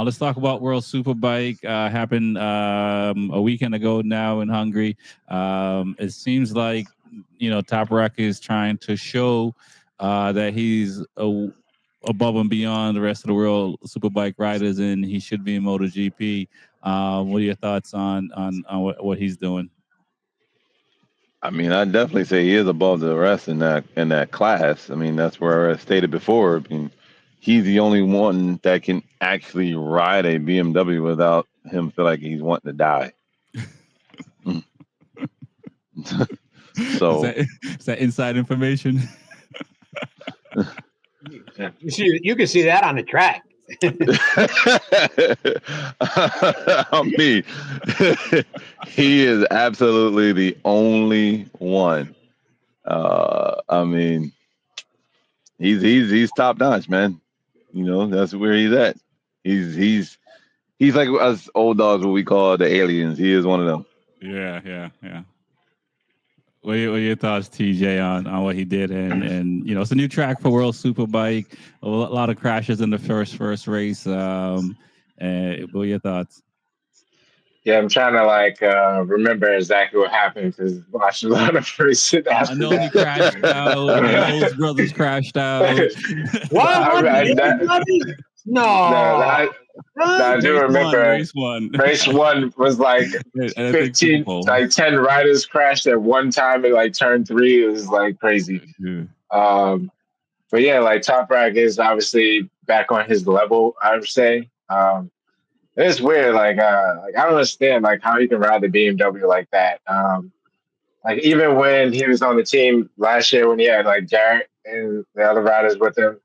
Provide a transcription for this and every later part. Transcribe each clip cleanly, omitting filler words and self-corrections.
Let's talk about World Superbike. Happened a weekend ago now in Hungary. It seems like Top Rack is trying to show that he's above and beyond the rest of the world Superbike riders, and he should be in MotoGP. What are your thoughts on what he's doing? I mean, I definitely say he is above the rest in that class. I mean, that's where I stated before. I mean, he's the only one that can actually ride a BMW without him feel like he's wanting to die. So is that inside information? You can see that on the track. I mean, he is absolutely the only one. I mean, he's top notch, man. That's where he's at. He's like us old dogs, what we call the aliens. He is one of them. Yeah. What are your thoughts, TJ, on what he did? And it's a new track for World Superbike. A lot of crashes in the first race. What are your thoughts? Yeah, I'm trying to remember exactly what happened because I watched a lot of races. I know he crashed out. Those brothers crashed out. What? No. I do remember race one. Race one was like 15, like 10 riders crashed at one time at like turn 3. It was like crazy. But yeah, like Top Rack is obviously back on his level, I would say. It's weird, like I don't understand like how he can ride the BMW like that. Like even when he was on the team last year when he had like Jarrett and the other riders with him.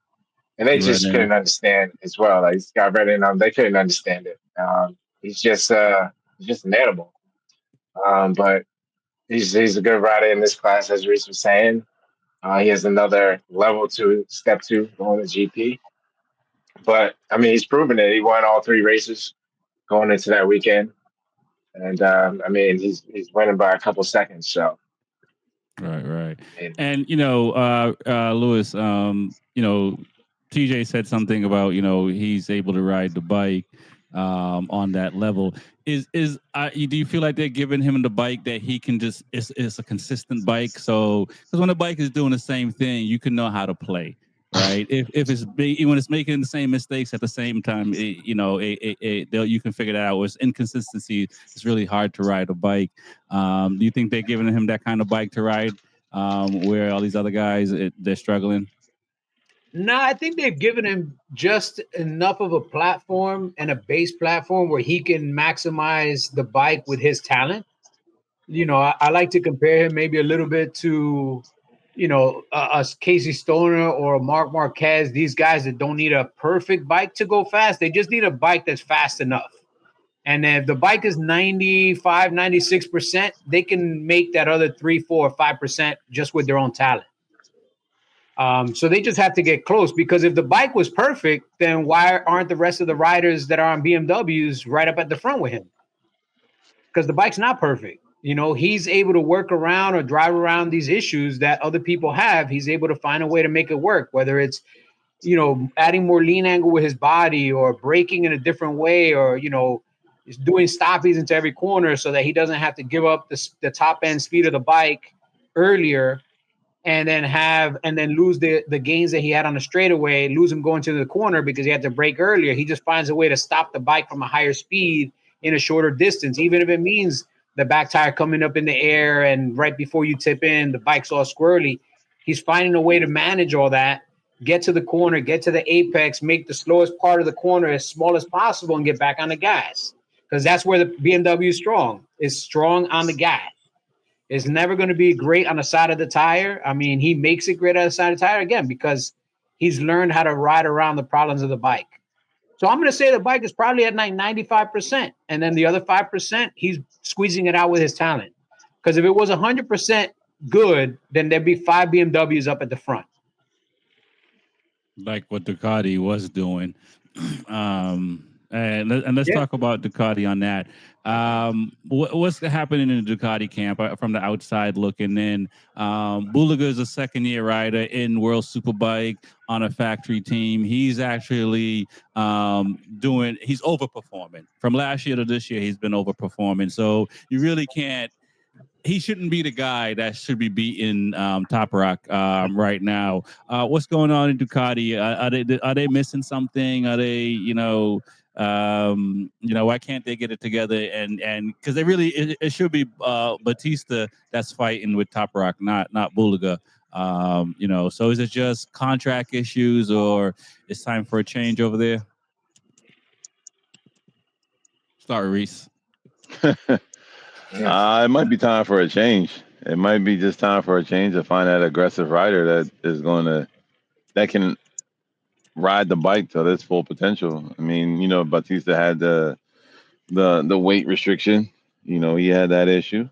And they just couldn't understand as well. Like Scott Redden, they couldn't understand it. He's just an animal. But he's a good rider in this class, as Reese was saying. He has another level to step to going to GP. But I mean, he's proven it. He won all 3 races going into that weekend, and I mean, he's winning by a couple seconds. So. Right. And Lewis, TJ said something about he's able to ride the bike on that level. Do you feel like they're giving him the bike that he can just it's a consistent bike? So because when the bike is doing the same thing, you can know how to play, right? if when it's making the same mistakes at the same time, you can figure that out. With inconsistency, it's really hard to ride a bike. Do you think they're giving him that kind of bike to ride where all these other guys they're struggling? No, I think they've given him just enough of a platform and a base platform where he can maximize the bike with his talent. I like to compare him maybe a little bit to, a Casey Stoner or a Marc Marquez, these guys that don't need a perfect bike to go fast. They just need a bike that's fast enough. And if the bike is 95, 96%, they can make that other 3, 4, 5% just with their own talent. So they just have to get close because if the bike was perfect, then why aren't the rest of the riders that are on BMWs right up at the front with him? Because the bike's not perfect. He's able to work around or drive around these issues that other people have. He's able to find a way to make it work, whether it's, adding more lean angle with his body or braking in a different way or, doing stoppies into every corner so that he doesn't have to give up the top end speed of the bike earlier. And then lose the gains that he had on the straightaway, lose him going to the corner because he had to brake earlier. He just finds a way to stop the bike from a higher speed in a shorter distance, even if it means the back tire coming up in the air and right before you tip in, the bike's all squirrely. He's finding a way to manage all that, get to the corner, get to the apex, make the slowest part of the corner as small as possible and get back on the gas. Because that's where the BMW is strong. It's strong on the gas. It's never going to be great on the side of the tire. I mean, he makes it great on the side of the tire again because he's learned how to ride around the problems of the bike. So I'm going to say the bike is probably at 95%. And then the other 5%, he's squeezing it out with his talent. Because if it was 100% good, then there'd be 5 BMWs up at the front. Like what Ducati was doing. And let's talk about Ducati on that. What's happening in the Ducati camp from the outside looking in? Buliga is a second-year rider in World Superbike on a factory team. He's actually he's overperforming. From last year to this year, he's been overperforming. So you really can't. He shouldn't be the guy that should be beating Top Rock right now. What's going on in Ducati? Are they missing something? Are they, why can't they get it together? And because it should be Batista that's fighting with Top Rock, not Buliga. So is it just contract issues, or it's time for a change over there? Start, Reese. It might be time for a change. It might be just time for a change to find that aggressive rider that can ride the bike to its full potential. I mean, Batista had the weight restriction. He had that issue,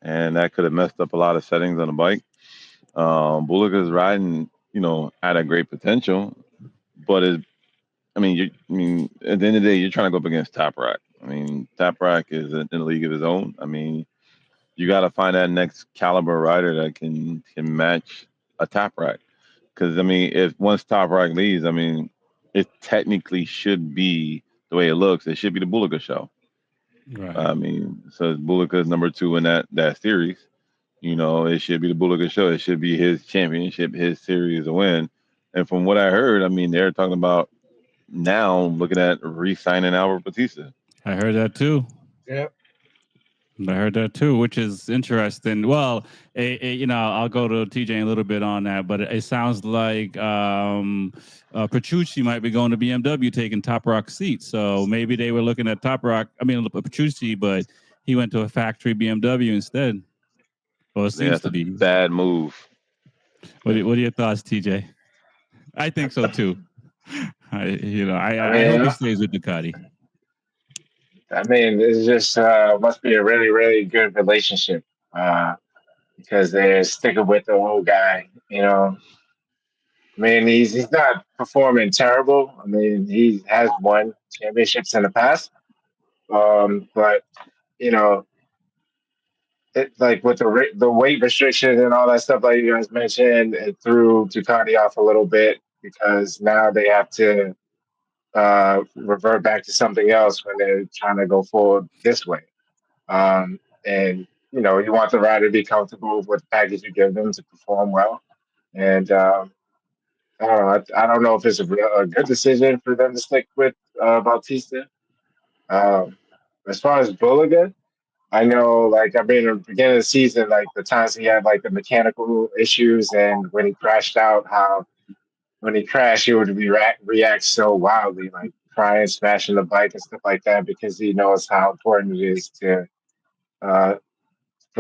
and that could have messed up a lot of settings on the bike. Buliga's riding, at a great potential, but at the end of the day, you're trying to go up against Top Rock. Top Rock is in a league of his own. You got to find that next caliber rider that can match a Top Rock. Because if once Top Rock leaves, it technically should be the way it looks. It should be the Buliga show. Right. So Buliga's number 2 in that series. It should be the Buliga show. It should be his championship, his series a win. And from what I heard, they're talking about now looking at re-signing Albert Batista. I heard that too. Yep. I heard that too, which is interesting. Well, I'll go to TJ in a little bit on that, but it sounds like Petrucci might be going to BMW taking Top Rock seats. So maybe they were looking at Petrucci, but he went to a factory BMW instead. Well, it seems to be a bad move. What are your thoughts, TJ? I think so too. I hope he stays with Ducati. It's just must be a really, really good relationship because they're sticking with the old guy. He's not performing terrible. He has won championships in the past, but like with the weight restrictions and all that stuff, like you guys mentioned, it threw Ducati off a little bit because now they have to revert back to something else when they're trying to go forward this way. And you want the rider to be comfortable with the package you give them to perform well. And I don't know if it's a good decision for them to stick with Bautista. As far as Buliga, I know, at the beginning of the season, the times he had the mechanical issues, and when he crashed out, when he crashed, he would react so wildly, crying, smashing the bike and stuff like that, because he knows how important it is to for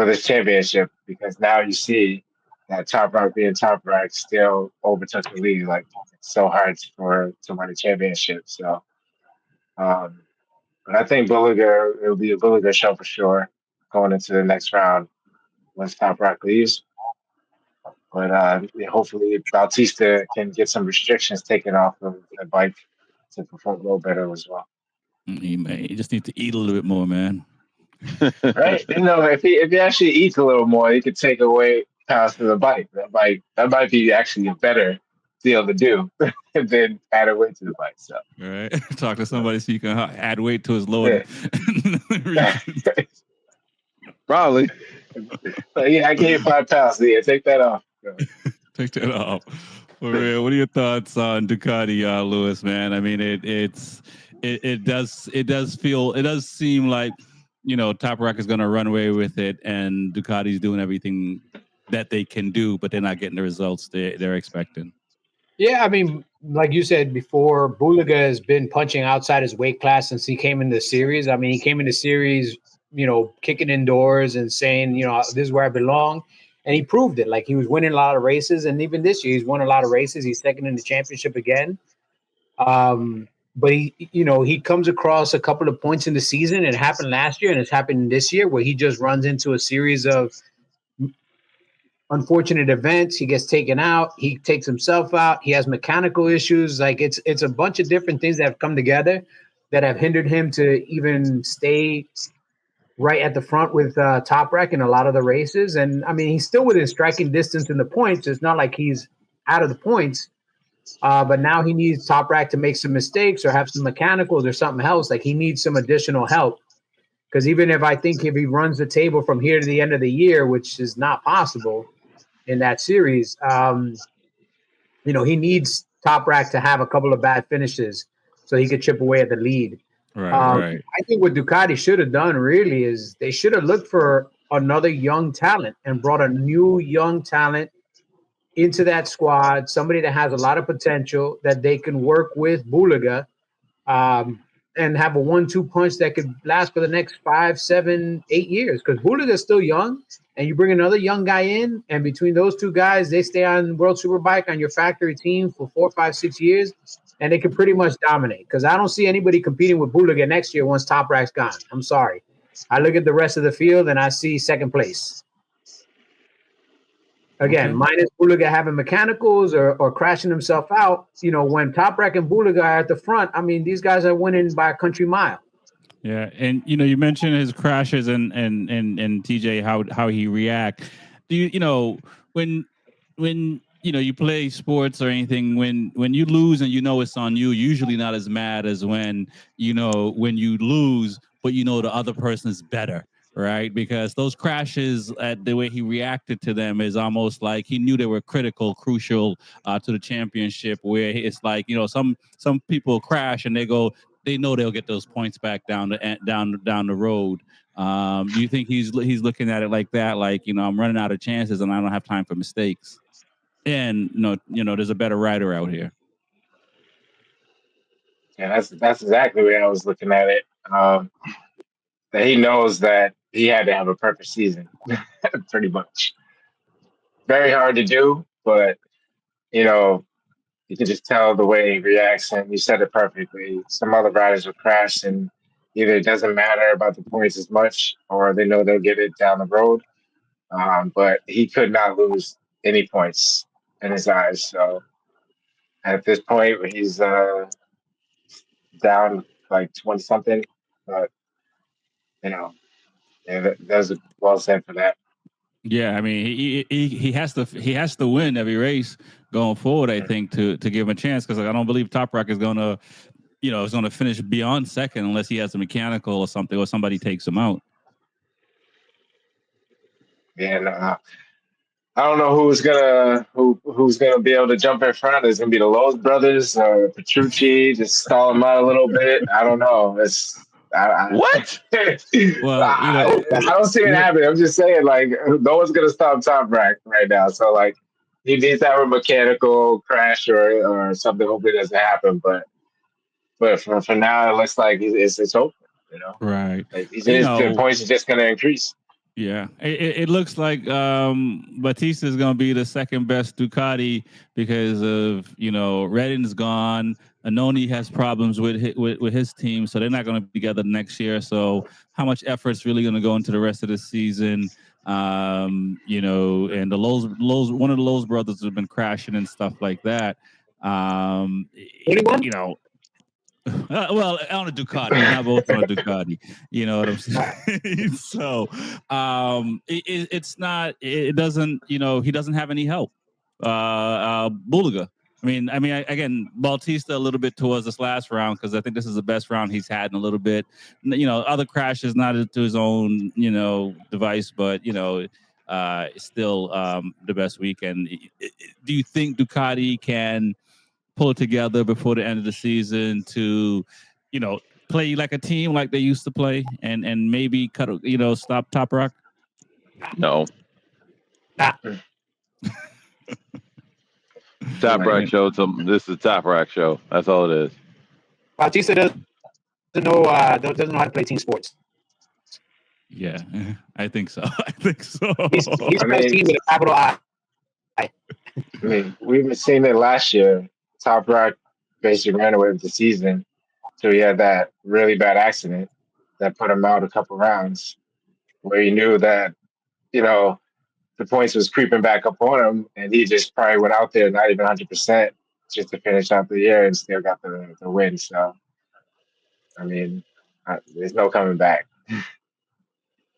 this championship. Because now you see that Top Rock being Top Rock still overtook the lead. It's so hard to win a championship. So, but I think it'll be a Buliga show for sure going into the next round once Top Rock leaves. But hopefully Bautista can get some restrictions taken off of the bike to perform a little better as well. He just needs to eat a little bit more, man. Right? If he actually eats a little more, he could take away pounds from the bike. That might be actually a better deal to do than add a weight to the bike. So, all right, talk to somebody so you can add weight to his load. Yeah. Probably. I gained 5 pounds. Yeah, take that off. Take that off. For real. What are your thoughts on Ducati, Lewis? Man, it does seem like Top Rock is going to run away with it, and Ducati's doing everything that they can do, but they're not getting the results they're expecting. Yeah, like you said before, Buliga has been punching outside his weight class since he came into the series. He came into series, kicking indoors and saying, this is where I belong. And he proved it. He was winning a lot of races. And even this year, he's won a lot of races. He's second in the championship again. But he comes across a couple of points in the season. It happened last year and it's happened this year where he just runs into a series of unfortunate events. He gets taken out. He takes himself out. He has mechanical issues. It's a bunch of different things that have come together. that have hindered him to even stay right at the front with Toprak in a lot of the races. And I mean, he's still within striking distance in the points. It's not like he's out of the points. But now he needs Toprak to make some mistakes or have some mechanicals or something else. Like he needs some additional help. Because even if he runs the table from here to the end of the year, which is not possible in that series, he needs Toprak to have a couple of bad finishes so he could chip away at the lead. Right. I think what Ducati should have done really is they should have looked for another young talent and brought a new young talent into that squad, somebody that has a lot of potential that they can work with Bulaga and have a 1-2 punch that could last for the next 5, 7, 8 years. Because Bulaga is still young, and you bring another young guy in, and between those two guys, they stay on World Superbike on your factory team for 4, 5, 6 years, and they can pretty much dominate. Because I don't see anybody competing with Bulaga next year once Toprak's gone. I'm sorry. I look at the rest of the field, and I see second place. Again, minus Bulaga having mechanicals or crashing himself out, when Toprak and Bulaga are at the front, I mean, these guys are winning by a country mile. Yeah, and you mentioned his crashes and TJ how he react. Do you when you play sports or anything, when you lose and it's on you, usually not as mad as when when you lose, but the other person is better. Right, because those crashes, the way he reacted to them is almost like he knew they were crucial to the championship. Where it's like some people crash and they know they'll get those points back down the road. Do you think he's looking at it like that? Like I'm running out of chances and I don't have time for mistakes. And there's a better rider out here. Yeah, that's exactly the way I was looking at it. That he knows that he had to have a perfect season, pretty much. Very hard to do, but you can just tell the way he reacts, and you said it perfectly. Some other riders will crash, and either it doesn't matter about the points as much, or they know they'll get it down the road. But he could not lose any points in his eyes. So at this point, he's down like 20 something, but that's well said for that. Yeah, I mean he has to win every race going forward. I think to give him a chance, because I don't believe Toprak is gonna is gonna finish beyond second unless he has a mechanical or something or somebody takes him out. Yeah, no, I don't know who's gonna be able to jump in front. It's gonna be the Lowe's brothers, Petrucci, just stall him out a little bit. I don't know. What? Well, I don't see it happening. I'm just saying, like, no one's gonna stop Toprak right now. So, like, he needs to have a mechanical crash or something. Hopefully, it doesn't happen. But for now, it looks like it's open. Right? Like, the points are just gonna increase. Yeah, it looks like Batista is going to be the second best Ducati because of Redding's gone. Anoni has problems with his team, so they're not going to be together next year. So how much effort's really going to go into the rest of the season? And the Lowe's one of the Lowe's brothers have been crashing and stuff like that. Well, on a Ducati, not both on a Ducati. You know what I'm saying? So, it's not. It doesn't. He doesn't have any help. Bulaga. I mean, again, Bautista a little bit towards this last round because I think this is the best round he's had in a little bit. Other crashes not to his own, device, but still the best weekend. Do you think Ducati can pull it together before the end of the season to, play like a team like they used to play and maybe stop Toprak? No. Toprak show. This is Toprak show. That's all it is. Bautista doesn't know how to play team sports. Yeah, I think so. He's a team with a capital I. I mean, we've been seeing it last year. Toprak basically ran away with the season. So he had that really bad accident that put him out a couple rounds where he knew that, the points was creeping back up on him, and he just probably went out there not even 100% just to finish out the year and still got the win. So I mean, there's no coming back.